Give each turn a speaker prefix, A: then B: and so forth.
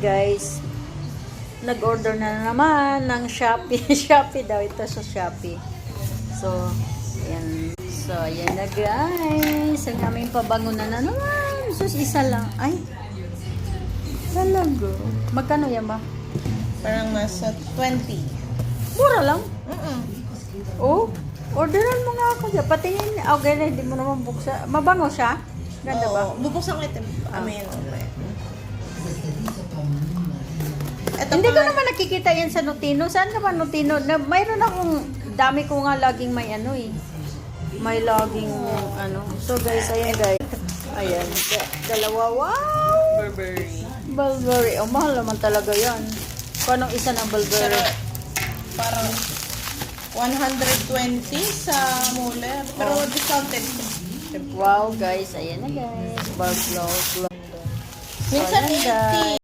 A: guys, nag-order na naman ng Shopee. Shopee daw ito sa Shopee. So, ayan. So, ayan na guys. Ang aming pabango na naman. Sus, isa lang. Ay, talaga. Magkano yan ba?
B: Parang nasa 20.
A: Mura lang.
B: Oo.
A: Oh, orderan mo nga ako dyan. Patingin. Okay na, hindi mo naman buksa. Mabango siya? Ganda ba?
B: Bubuksan ko ito. Amin. Ito
A: Hindi
B: pa
A: ko
B: nga-
A: naman nakikita yan sa Notino. Saan ka ba Notino? Na, mayroon akong, dami ko nga laging may ano eh. May laging ano. So guys, ayan guys. Ayan. Dalawa. Wow!
B: Burberry.
A: Burberry. Oh, mahal naman talaga yan. Kung isa ng
B: Pero
A: Burberry?
B: parang 120 sa Muller. Pero discounted.
A: Wow guys. Ayan na guys. Barclays London.
B: Minsan
A: Ayan, guys.
B: 80.